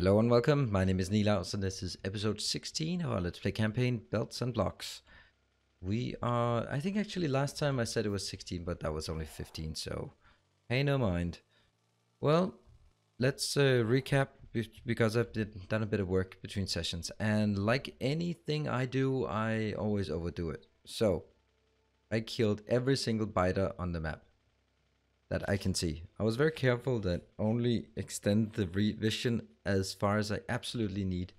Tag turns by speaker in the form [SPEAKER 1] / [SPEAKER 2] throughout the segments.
[SPEAKER 1] Hello and welcome, my name is Nilaus and this is episode 16 of our Let's Play campaign, Belts and Blocks. We are, I think actually last time I said it was 16, but that was only 15, so hey, no mind. Well, let's recap because I've done a bit of work between sessions, and like anything I do, I always overdo it. So, I killed every single biter on the map that I can see. I was very careful that only extend the vision as far as I absolutely need.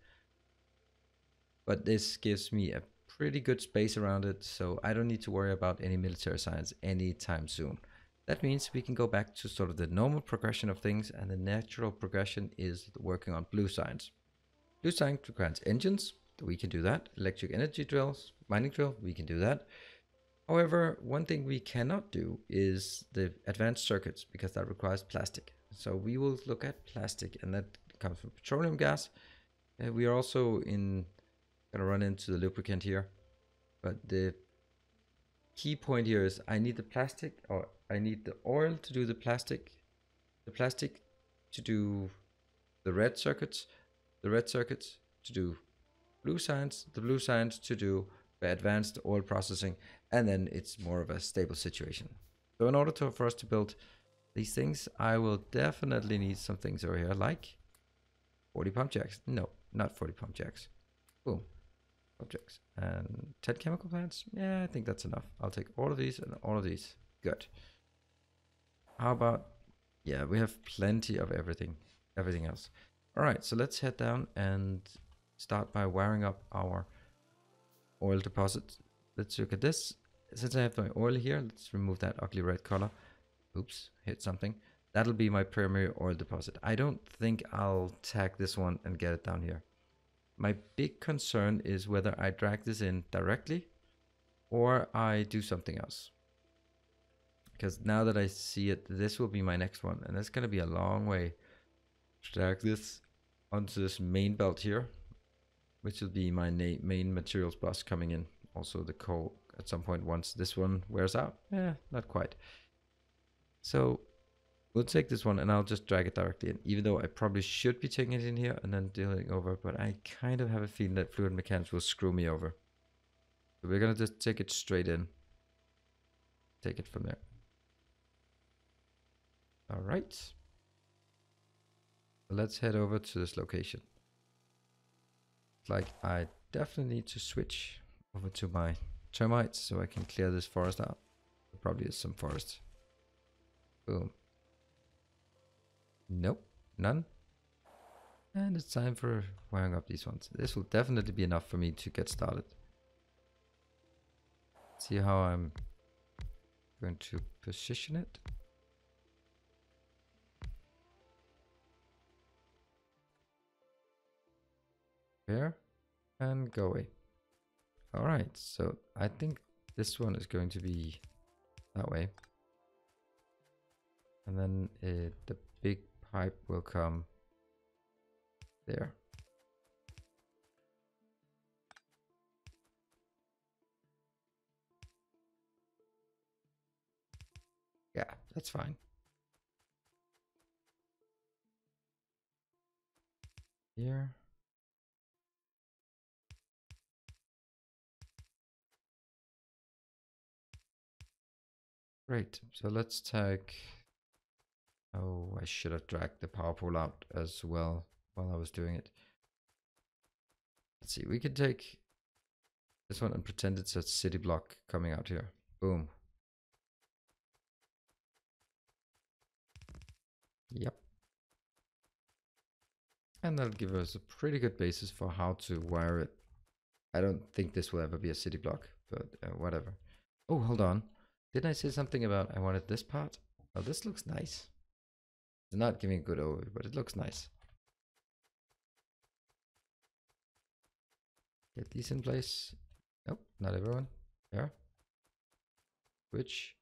[SPEAKER 1] But this gives me a pretty good space around it, so I don't need to worry about any military science anytime soon. That means we can go back to sort of the normal progression of things, and the natural progression is working on blue science. Blue science requires engines, we can do that. Electric energy drills, mining drill, we can do that. However, one thing we cannot do is the advanced circuits, because that requires plastic. So we will look at plastic, and that comes from petroleum gas. We are also gonna run into the lubricant here, but the key point here is I need the plastic, or I need the oil to do the plastic to do the red circuits to do blue science, the blue science to do the advanced oil processing, and then it's more of a stable situation. So in order for us to build these things, I will definitely need some things over here, like 40 pump jacks. No, not 40 pump jacks. Boom. Objects and 10 chemical plants. Yeah, I think that's enough. I'll take all of these and all of these. Good. How about, yeah, we have plenty of everything else. All right, so let's head down and start by wiring up our oil deposit. Let's look at this. Since I have my oil here, let's remove that ugly red color. Oops, hit something. That'll be my primary oil deposit. I don't think I'll tag this one and get it down here. My big concern is whether I drag this in directly or I do something else. Because now that I see it, this will be my next one. And that's going to be a long way to drag this onto this main belt here, which will be my main materials bus coming in. Also the coal at some point once this one wears out. Not quite. So we'll take this one and I'll just drag it directly in, even though I probably should be taking it in here and then dealing over, but I kind of have a feeling that fluid mechanics will screw me over. So we're going to just take it straight in. Take it from there. All right. Let's head over to this location. It's like I definitely need to switch over to my termites so I can clear this forest out. There probably is some forest. Boom. Nope, none. And it's time for wiring up these ones. This will definitely be enough for me to get started. See how I'm going to position it. There and go away. All right, so I think this one is going to be that way. And then the big pipe will come there. Yeah, that's fine. Here. Great, so let's tag. Oh, I should have dragged the power pole out as well while I was doing it. Let's see, we can take this one and pretend it's a city block coming out here. Boom. Yep. And that'll give us a pretty good basis for how to wire it. I don't think this will ever be a city block, but whatever. Oh, hold on. Didn't I say something about I wanted this part? Oh, this looks nice. It's not giving a good overview, but it looks nice. Get these in place. Nope, not everyone. There. Switch.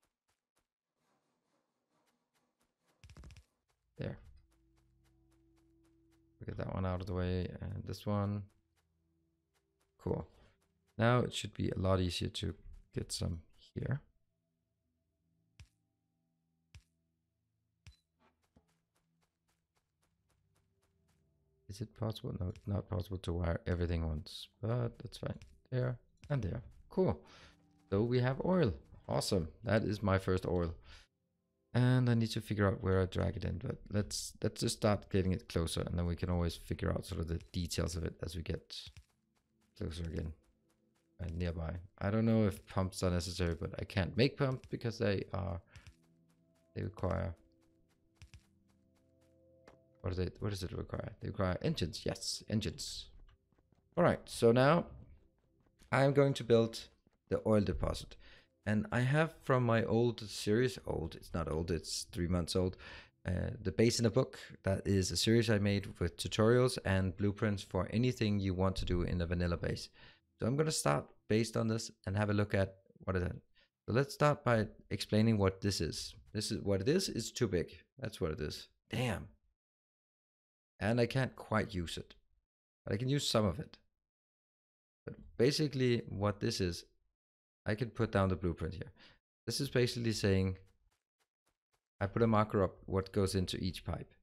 [SPEAKER 1] There. We get that one out of the way, and this one. Cool. Now it should be a lot easier to get some here. Is it possible? No, it's not possible to wire everything once, but that's fine. There and there. Cool. So we have oil. Awesome. That is my first oil. And I need to figure out where I drag it in, but let's just start getting it closer, and then we can always figure out sort of the details of it as we get closer again and nearby. I don't know if pumps are necessary, but I can't make pumps because they require, what does it require? They require engines. Yes, engines. All right, so now I'm going to build the oil deposit. And I have from my old series, it's not old, it's 3 months old, the base in a book. That is a series I made with tutorials and blueprints for anything you want to do in a vanilla base. So I'm going to start based on this and have a look at what it is. So let's start by explaining what this is. This is what it is. It's too big. That's what it is. Damn. And I can't quite use it, but I can use some of it. But basically what this is, I can put down the blueprint here. This is basically saying I put a marker up what goes into each pipe.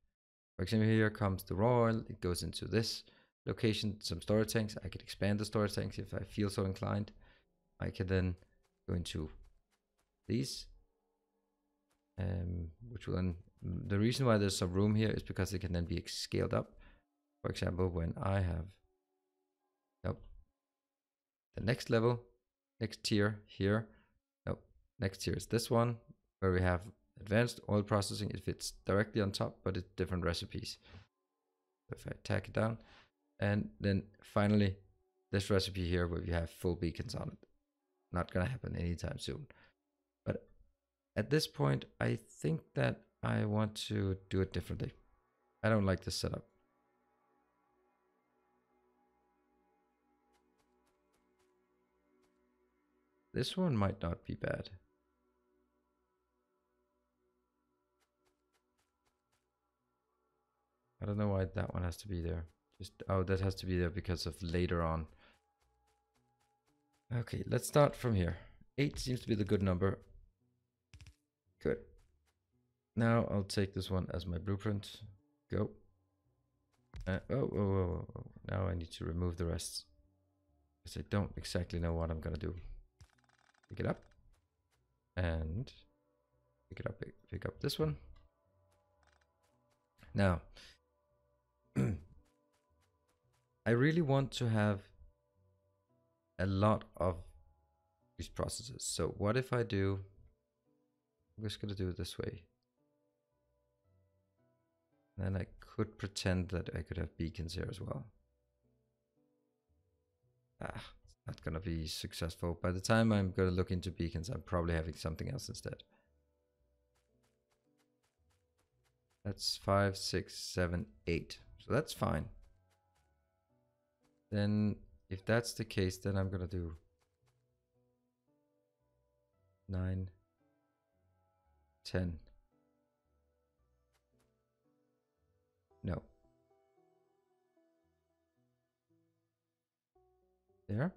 [SPEAKER 1] For example, here comes the raw oil. It goes into this location, some storage tanks. I could expand the storage tanks if I feel so inclined. I can then go into these, which will then, the reason why there's some room here is because it can then be scaled up. For example, when I have, the next level, next tier here, next tier is this one, where we have advanced oil processing. It fits directly on top, but it's different recipes. So if I tack it down, and then finally this recipe here where we have full beacons on it. Not gonna happen anytime soon. But at this point, I think that I want to do it differently. I don't like this setup. This one might not be bad. I don't know why that one has to be there. Oh, that has to be there because of later on. Okay, let's start from here. 8 seems to be the good number. Good. Now I'll take this one as my blueprint. Go. Now I need to remove the rest, because I don't exactly know what I'm gonna do. Pick it up and pick up this one. Now I really want to have a lot of these processes. So what if I do, I'm just gonna do it this way. Then I could pretend that I could have beacons here as well. It's not gonna be successful. By the time I'm gonna look into beacons, I'm probably having something else instead. That's 5, 6, 7, 8. So that's fine. Then if that's the case, then I'm gonna do 9, 10. No. There.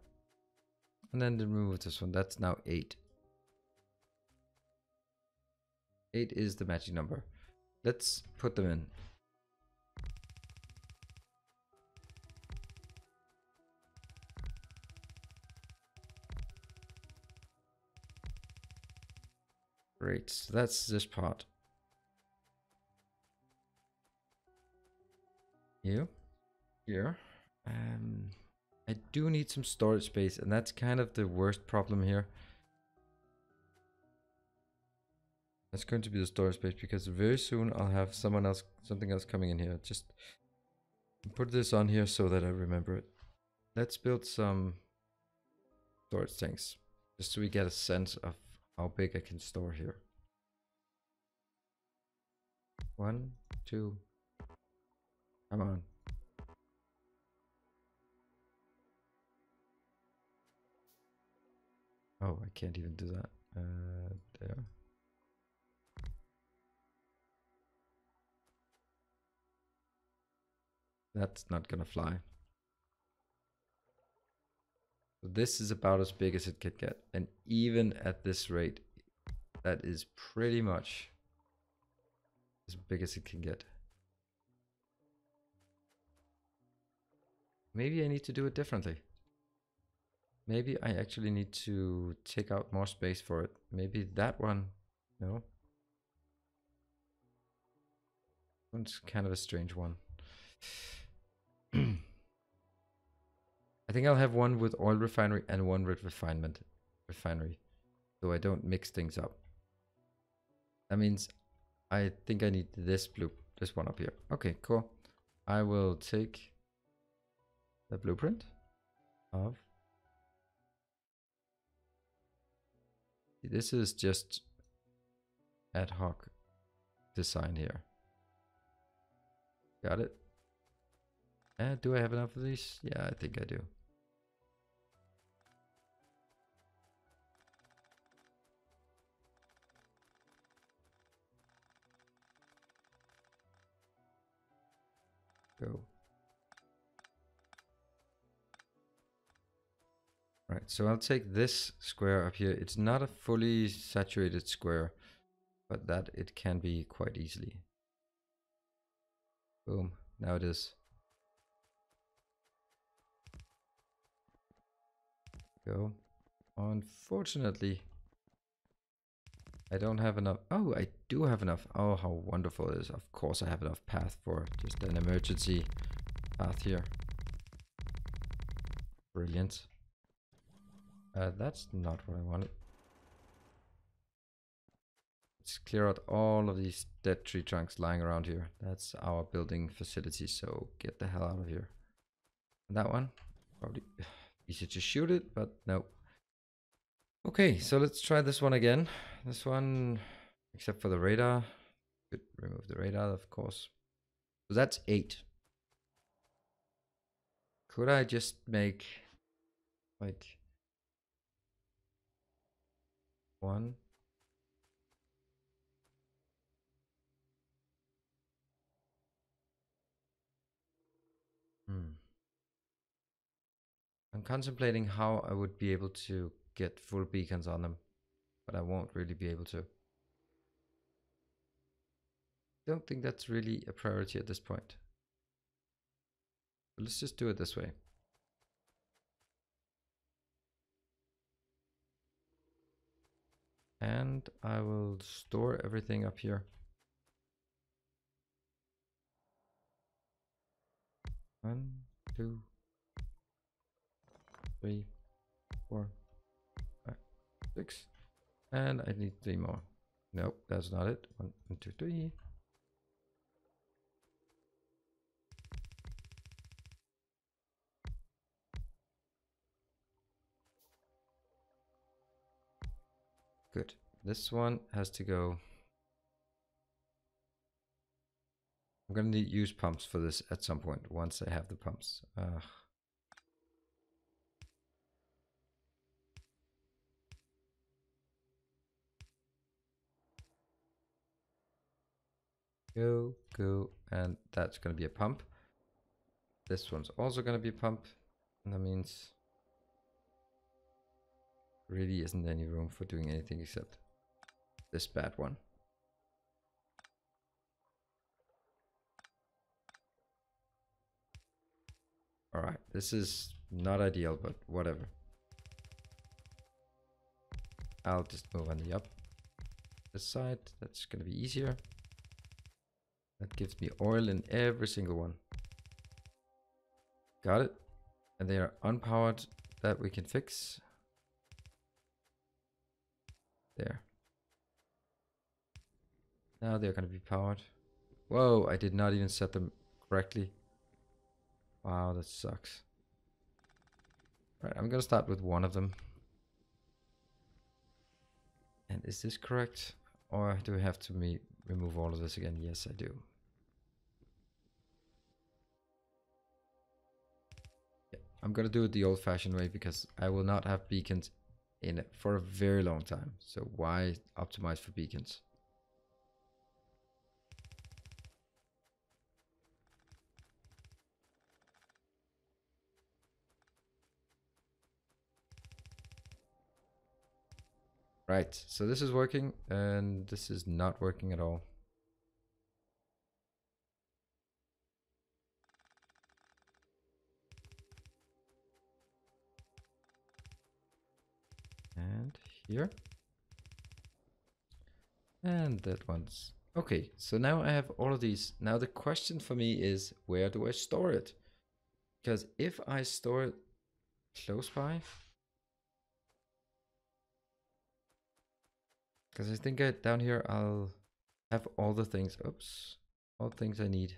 [SPEAKER 1] And then remove this one. That's now 8. 8 is the magic number. Let's put them in. Great, so that's this part. Here. I do need some storage space, and that's kind of the worst problem here. That's going to be the storage space, because very soon I'll have something else coming in here. Just put this on here so that I remember it. Let's build some storage tanks, just so we get a sense of how big I can store here. 1, 2, come on. Oh, I can't even do that. There. That's not gonna fly. So this is about as big as it could get. And even at this rate, that is pretty much as big as it can get. Maybe I need to do it differently. Maybe I actually need to take out more space for it. Maybe that one. No. One's kind of a strange one. I think I'll have one with oil refinery and one with refinery. So I don't mix things up. That means I think I need this one up here. Okay, cool. I will take the blueprint of... This is just ad hoc design here. Got it. Do I have enough of these? Yeah, I think I do. Go. Right, so I'll take this square up here. It's not a fully saturated square, but that it can be quite easily. Boom, now it is. Go. Unfortunately, I don't have enough. Oh, I do have enough. Oh, how wonderful it is. Of course I have enough path for just an emergency path here. Brilliant. That's not what I wanted. Let's clear out all of these dead tree trunks lying around here. That's our building facility, so get the hell out of here. And that one, probably easy to shoot it, but no. Okay, so let's try this one again. This one, except for the radar. Could remove the radar, of course. So that's 8. Could I just make like 1? I'm contemplating how I would be able to get full beacons on them, but I won't really be able to. Don't think that's really a priority at this point. But let's just do it this way. And I will store everything up here. 1, 2, 3, 4, 5, 6. And I need 3 more. Nope, that's not it. 1, 2, 3. Good. This one has to go. I'm gonna need use pumps for this at some point once I have the pumps. Go, and that's gonna be a pump. This one's also gonna be a pump, and that means really isn't any room for doing anything except this bad one. Alright, this is not ideal, but whatever. I'll just move on the up this side. That's gonna be easier. That gives me oil in every single one. Got it. And they are unpowered. That we can fix. There. Now they're going to be powered. Whoa, I did not even set them correctly. Wow, that sucks. Right, I'm going to start with one of them. And is this correct? Or do we have to remove all of this again? Yes, I do. I'm gonna do it the old-fashioned way because I will not have beacons in it for a very long time. So why optimize for beacons? Right, so this is working and this is not working at all. here. And that one's okay. So now I have all of these. Now the question for me is, where do I store it? Because if I store it close by, because I think down here I'll have all the things. Oops, all things I need.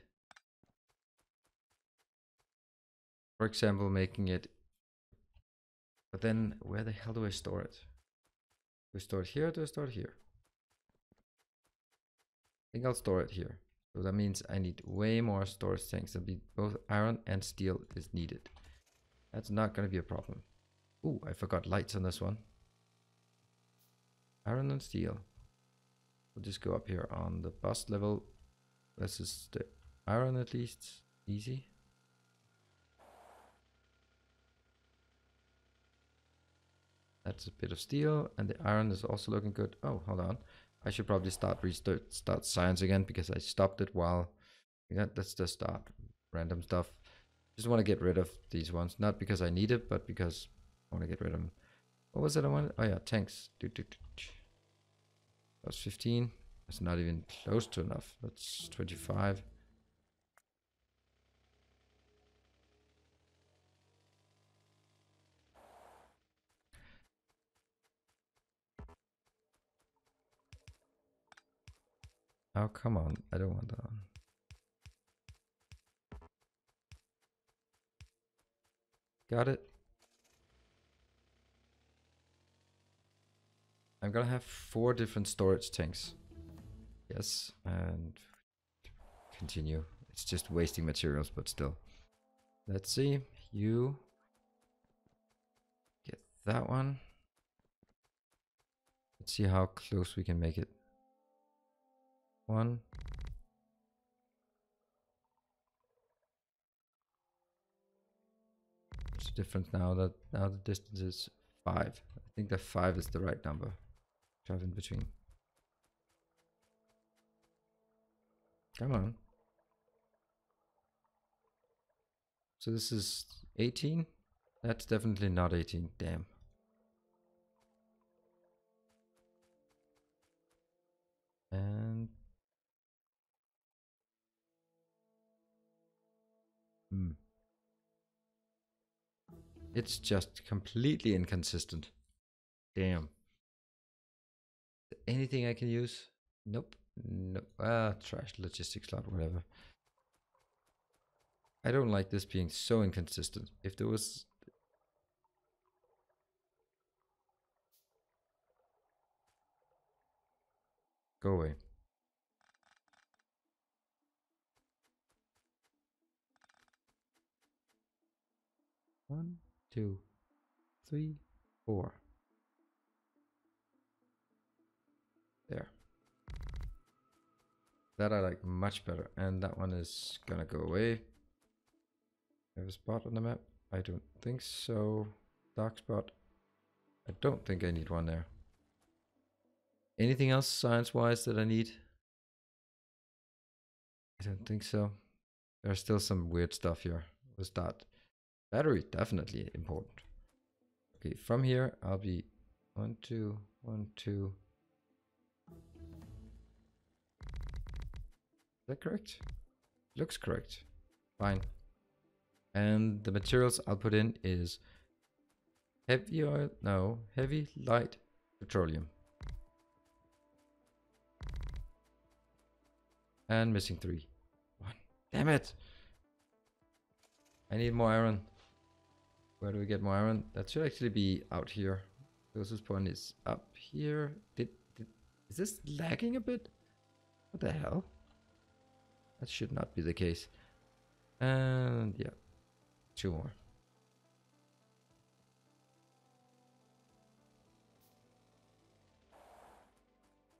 [SPEAKER 1] For example, making it. But then where the hell do I store it? Do I store it here or do I store it here? I think I'll store it here. So that means I need way more storage tanks. That'll be both iron and steel is needed. That's not going to be a problem. Ooh, I forgot lights on this one. Iron and steel. We'll just go up here on the bus level. This is the iron at least. Easy. That's a bit of steel, and the iron is also looking good. Oh, hold on. I should probably start science again because I stopped it while. Let's just start random stuff. Just want to get rid of these ones, not because I need it, but because I want to get rid of them. What was it I wanted? Oh yeah, tanks. That's 15. That's not even close to enough. That's 25. Oh, come on. I don't want that one. Got it. I'm gonna have 4 different storage tanks. Yes, and continue. It's just wasting materials, but still. Let's see. You get that one. Let's see how close we can make it. 1. What's the difference now? That now the distance is 5. I think that 5 is the right number to have in between. Come on. So this is 18. That's definitely not 18. Damn. And it's just completely inconsistent. Damn. Anything I can use? Nope. Nope. Trash logistics slot, whatever. I don't like this being so inconsistent. If there was... Go away. One, 2, 3, 4. There. That I like much better. And that one is gonna go away. Have a spot on the map? I don't think so. Dark spot. I don't think I need one there. Anything else science-wise that I need? I don't think so. There's still some weird stuff here. Was that battery? Definitely important. Okay, from here I'll be 1, 2, 1, 2. Is that correct? Looks correct. Fine. And the materials I'll put in is heavy oil, no, heavy, light, petroleum. And missing 3. 1. Damn it! I need more iron. Where do we get more iron? That should actually be out here. Closest point is up here. Is this lagging a bit? What the hell? That should not be the case. And yeah, 2 more.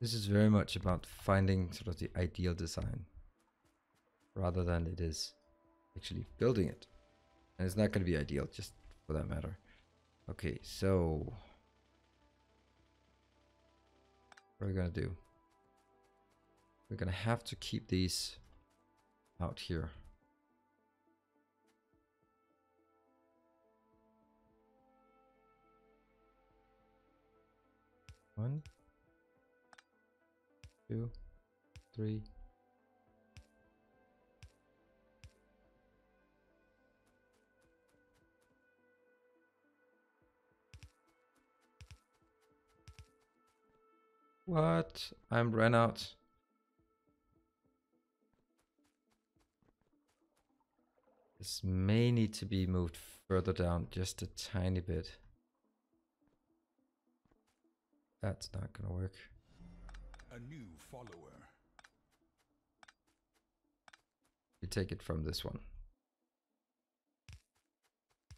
[SPEAKER 1] This is very much about finding sort of the ideal design rather than it is actually building it. And it's not going to be ideal, just for that matter. Okay, so what are we going to do? We're going to have to keep these out here. 1, 2, 3. What? I'm ran out. This may need to be moved further down just a tiny bit. That's not gonna work.
[SPEAKER 2] A new follower.
[SPEAKER 1] We take it from this one.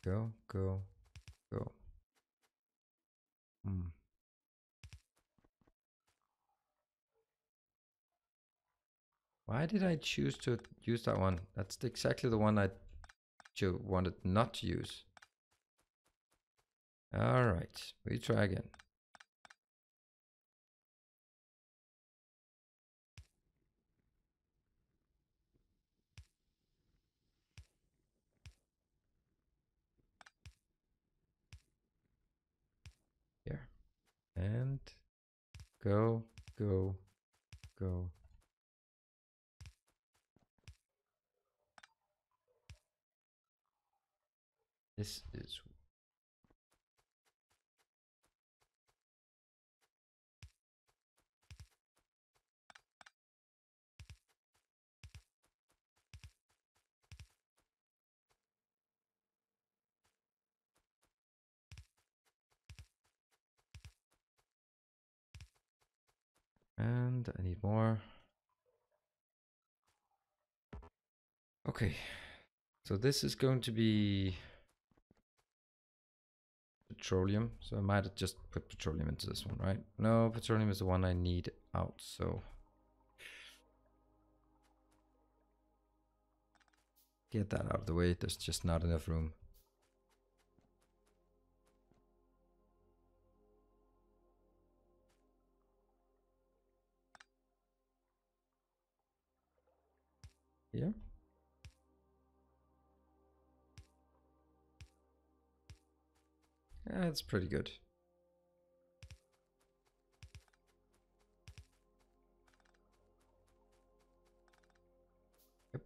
[SPEAKER 1] Go, go, go. Why did I choose to use that one? That's exactly the one I wanted not to use. All right, we try again. Here. And go, go, go. This is... And I need more. Okay, so this is going to be petroleum. So I might have just put petroleum into this one, right? No, petroleum is the one I need out, so... Get that out of the way, there's just not enough room. Here. Yeah, it's pretty good. Yep.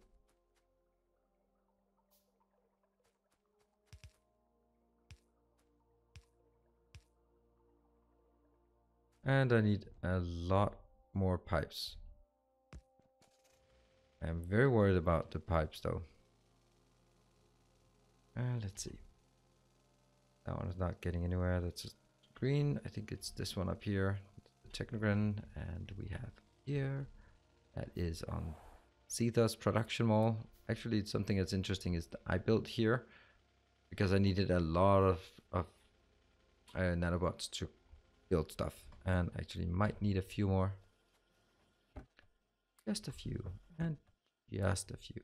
[SPEAKER 1] And I need a lot more pipes. I'm very worried about the pipes though. Let's see. That one is not getting anywhere. That's just green. I think it's this one up here. The Technogren. And we have here. That is on Zeta's production mall. Actually, something that's interesting is that I built here because I needed a lot of nanobots to build stuff. And actually might need a few more. Just a few. And just a few.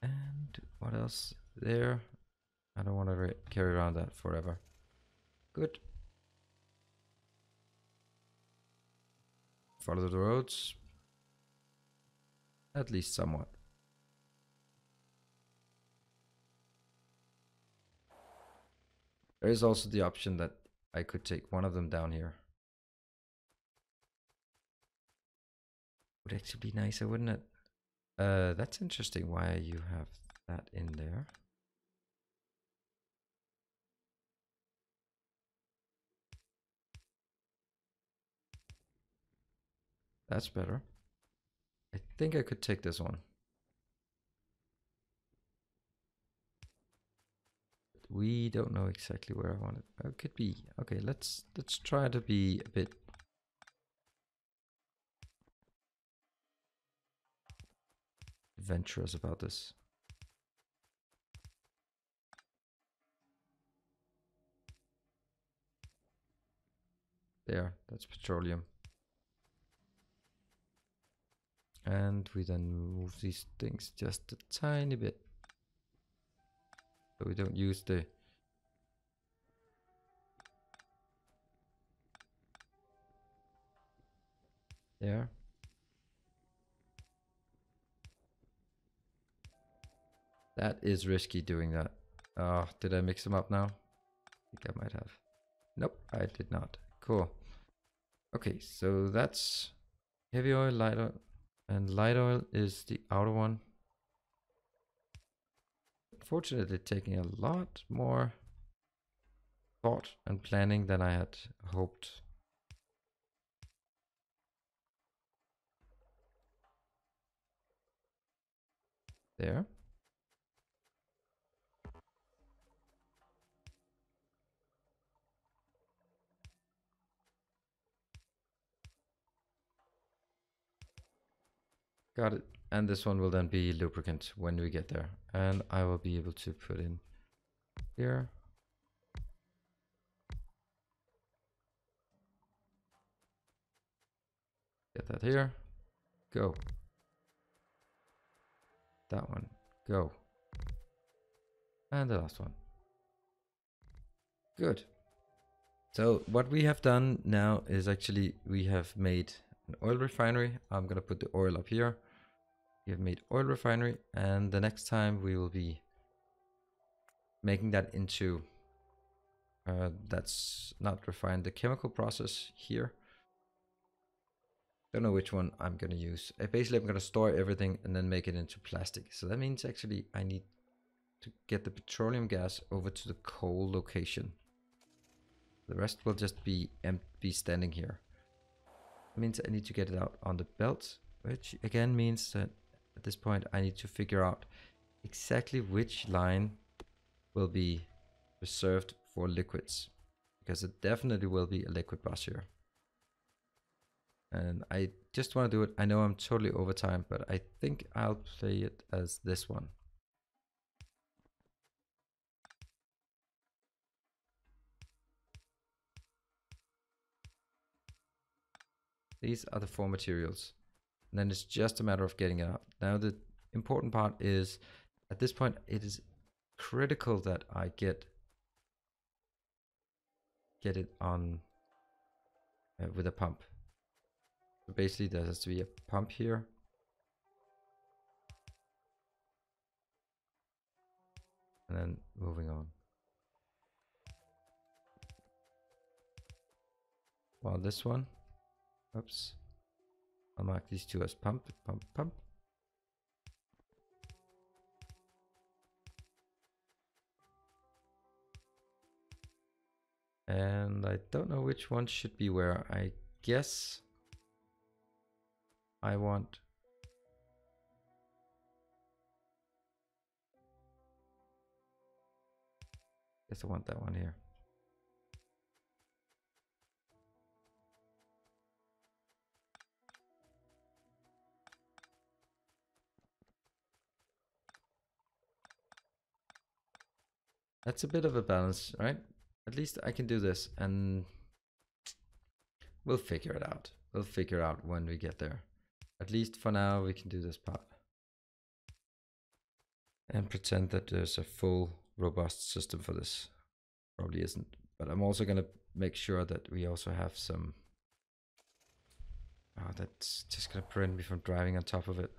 [SPEAKER 1] And what else there? I don't want to carry around that forever. Good. Follow the roads. At least somewhat. There is also the option that I could take one of them down here. Would actually be nicer, wouldn't it? That's interesting why you have that in there. That's better. I think I could take this one. We don't know exactly where I want it. Oh, it could be. Okay, let's try to be a bit adventurous about this. There, that's petroleum. And we then move these things just a tiny bit. So we don't use the... There. That is risky doing that. Oh, did I mix them up now? I think I might have. Nope, I did not. Cool. Okay, so that's heavy oil, light oil, and light oil is the outer one. Unfortunately, taking a lot more thought and planning than I had hoped. There. Got it. And this one will then be lubricant when we get there. And I will be able to put in here. Get that here. Go. That one. Go. And the last one. Good. So what we have done now is actually we have made an oil refinery. I'm going to put the oil up here. We have made oil refinery, and the next time we will be making that into that's not refined, the chemical process here. Don't know which one I'm going to use. Basically, I'm going to store everything and then make it into plastic. So that means actually I need to get the petroleum gas over to the coal location. The rest will just be standing here. That means I need to get it out on the belt, which again means that at this point I need to figure out exactly which line will be reserved for liquids, because it definitely will be a liquid bus here. And I just want to do it. I know I'm totally over time, but I think I'll play it as this one. These are the 4 materials. And then it's just a matter of getting it out. Now the important part is, at this point, it is critical that I get it on with a pump. So basically there has to be a pump here. And then moving on. While this one, oops, I'll mark these two as pump, pump, pump. And I don't know which one should be where. I guess I want I want that one here. That's a bit of a balance, right? At least I can do this, and we'll figure it out. We'll figure it out when we get there. At least for now, we can do this part. And pretend that there's a full, robust system for this. Probably isn't. But I'm also going to make sure that we also have some... Oh, that's just going to prevent me from driving on top of it.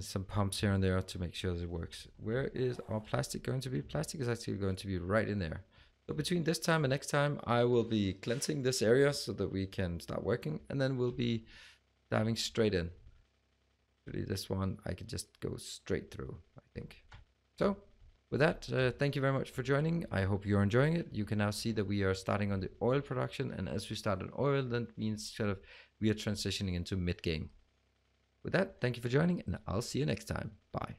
[SPEAKER 1] Some pumps here and there to make sure that it works. Where is our plastic going to be? Plastic is actually going to be right in there. So between this time and next time, I will be cleansing this area so that we can start working, and then we'll be diving straight in. Really, this one I could just go straight through, I think. So with that, thank you very much for joining. I hope you're enjoying it. You can now see that we are starting on the oil production, and as we start on oil, that means sort of we are transitioning into mid-game. With that, thank you for joining, and I'll see you next time. Bye.